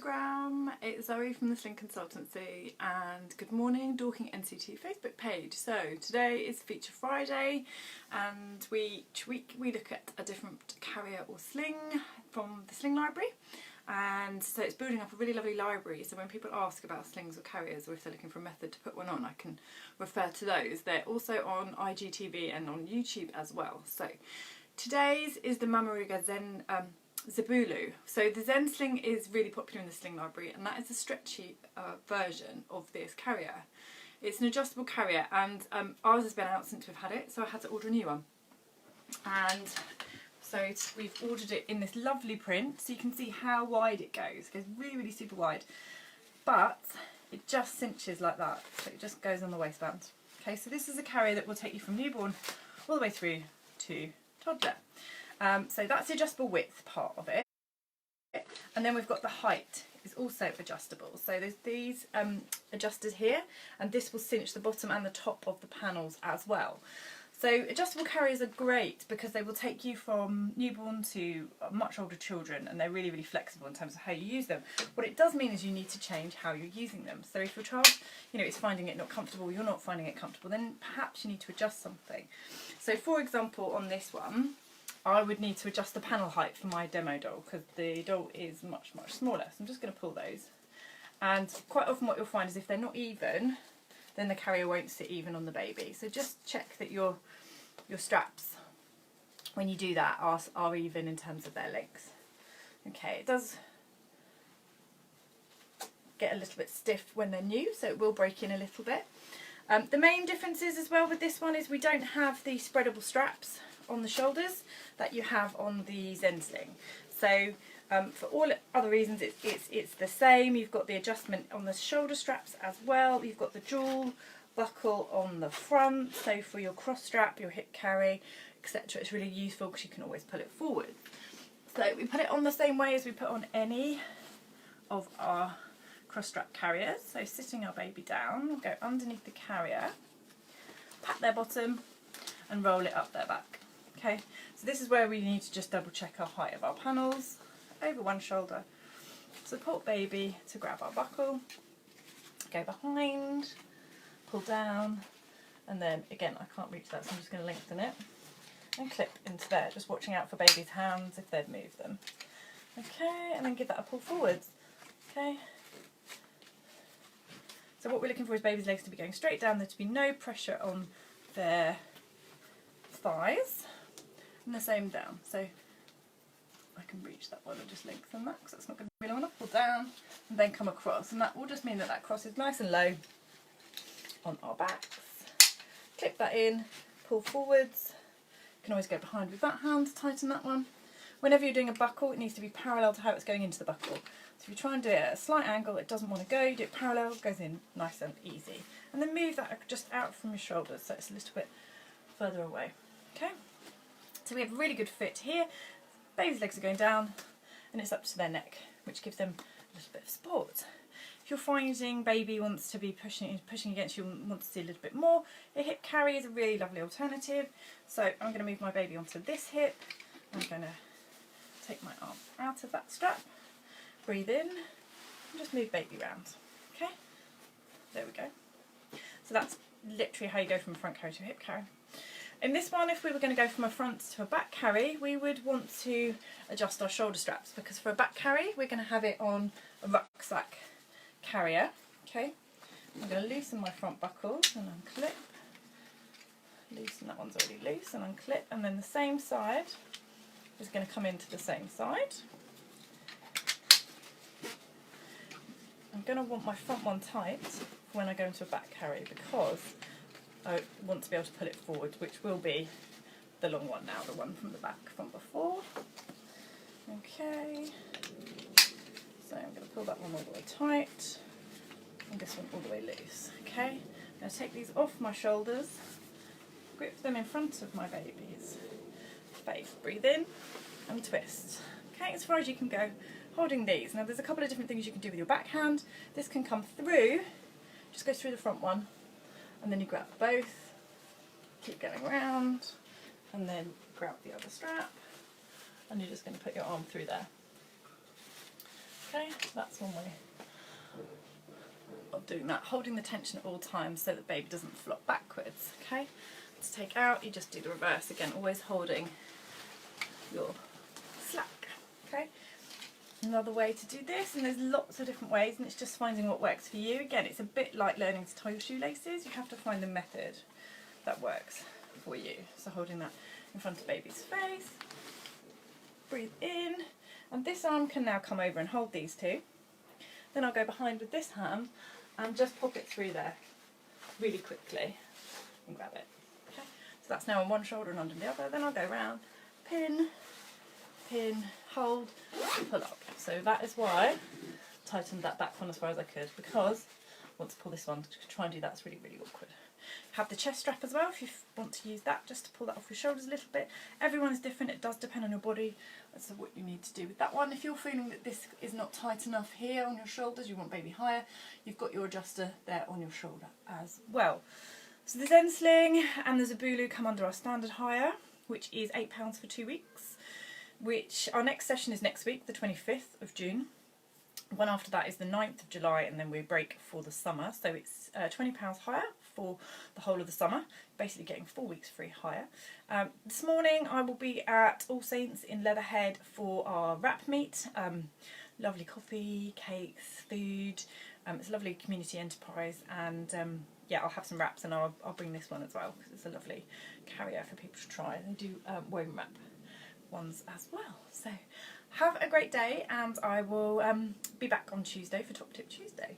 Instagram, it's Zoe from the Sling Consultancy, and good morning Dorking NCT Facebook page. So today is Feature Friday, and each week we look at a different carrier or sling from the Sling library. And so it's building up a really lovely library, so when people ask about slings or carriers, or if they're looking for a method to put one on, I can refer to those. They're also on IGTV and on YouTube as well. So today's is the Mamaruga Zebulo. So the Zen sling is really popular in the sling library, and that is a stretchy version of this carrier. It's an adjustable carrier, and ours has been out since we've had it, so I had to order a new one. And so we've ordered it in this lovely print, so you can see how wide it goes. It goes really, really super wide, but it just cinches like that, so it just goes on the waistband. Okay, so this is a carrier that will take you from newborn all the way through to toddler. So that's the adjustable width part of it, and then we've got the height is also adjustable. So there's these adjusters here, and this will cinch the bottom and the top of the panels as well. So adjustable carriers are great because they will take you from newborn to much older children, and they're really, really flexible in terms of how you use them. What it does mean is you need to change how you're using them. So if your child, is finding it not comfortable, you're not finding it comfortable, then perhaps you need to adjust something. So for example, on this one, I would need to adjust the panel height for my demo doll because the doll is much, much smaller. So I'm just going to pull those. And quite often what you'll find is if they're not even, then the carrier won't sit even on the baby. So just check that your straps, when you do that, are even in terms of their length. Okay, it does get a little bit stiff when they're new, so it will break in a little bit. The main differences as well with this one is we don't have the spreadable straps on the shoulders that you have on the Zen sling. So for all other reasons it's the same. You've got the adjustment on the shoulder straps as well. You've got the dual buckle on the front, so for your cross strap, your hip carry, etc. It's really useful because you can always pull it forward. So we put it on the same way as we put on any of our cross strap carriers. So sitting our baby down, we'll go underneath the carrier, pat their bottom and roll it up their back. Okay, so this is where we need to just double check our height of our panels. Over one shoulder, support baby to grab our buckle, go behind, pull down, and then again I can't reach that, so I'm just going to lengthen it and clip into there, just watching out for baby's hands if they've moved them. Okay, and then give that a pull forwards. Okay, so what we're looking for is baby's legs to be going straight down, there to be no pressure on their thighs, and the same down. So I can reach that one and just lengthen that because that's not going to be long enough. Pull down and then come across, and that will just mean that that cross is nice and low on our backs. Clip that in, pull forwards. You can always go behind with that hand to tighten that one. Whenever you're doing a buckle, it needs to be parallel to how it's going into the buckle. So if you try and do it at a slight angle, it doesn't want to go, you do it parallel, it goes in nice and easy. And then move that just out from your shoulders so it's a little bit further away. Okay, so we have a really good fit here. Baby's legs are going down and it's up to their neck, which gives them a little bit of support. If you're finding baby wants to be pushing against you and wants to see a little bit more, a hip carry is a really lovely alternative. So I'm going to move my baby onto this hip. I'm going to take my arm out of that strap, breathe in, and just move baby round. Okay, there we go. So that's literally how you go from a front carry to a hip carry. In this one, if we were going to go from a front to a back carry, we would want to adjust our shoulder straps, because for a back carry we're going to have it on a rucksack carrier. Okay, I'm going to loosen my front buckles and unclip, loosen, that one's already loose, and unclip, and then the same side is going to come into the same side. I'm going to want my front one tight when I go into a back carry because I want to be able to pull it forward, which will be the long one now, the one from the back from before. Okay, so I'm going to pull that one all the way tight and this one all the way loose. Okay, I'm going to take these off my shoulders, grip them in front of my baby's face, breathe in and twist. Okay, as far as you can go holding these. Now there's a couple of different things you can do with your backhand. This can come through, just go through the front one, and then you grab both, keep going around, and then grab the other strap, and you're just going to put your arm through there. Okay, that's one way of doing that, holding the tension at all times so that baby doesn't flop backwards. Okay, to take out, you just do the reverse again, always holding your slack. Okay, another way to do this, and there's lots of different ways, and it's just finding what works for you. Again, it's a bit like learning to tie your shoelaces. You have to find the method that works for you. So holding that in front of baby's face, breathe in, and this arm can now come over and hold these two. Then I'll go behind with this hand and just pop it through there really quickly and grab it. Okay, so that's now on one shoulder and under the other. Then I'll go round, pin, pin, hold, pull up. So that is why I tightened that back one as far as I could, because I want to pull this one, to try and do that's really, really awkward. Have the chest strap as well if you want to use that, just to pull that off your shoulders a little bit. Everyone is different, it does depend on your body as to what you need to do with that one. If you're feeling that this is not tight enough here on your shoulders, you want baby higher, you've got your adjuster there on your shoulder as well. So the Zen Sling and the Zebulo come under our standard hire, which is £8 for 2 weeks, which our next session is next week, the 25th of June. One after that is the 9th of July, and then we break for the summer, so it's £20 higher for the whole of the summer, basically getting 4 weeks free hire. This morning I will be at All Saints in Leatherhead for our wrap meet. Lovely coffee, cakes, food. It's a lovely community enterprise, and yeah, I'll have some wraps, and I'll bring this one as well because it's a lovely carrier for people to try. They do woven wrap ones as well. So have a great day, and I will be back on Tuesday for Top Tip Tuesday.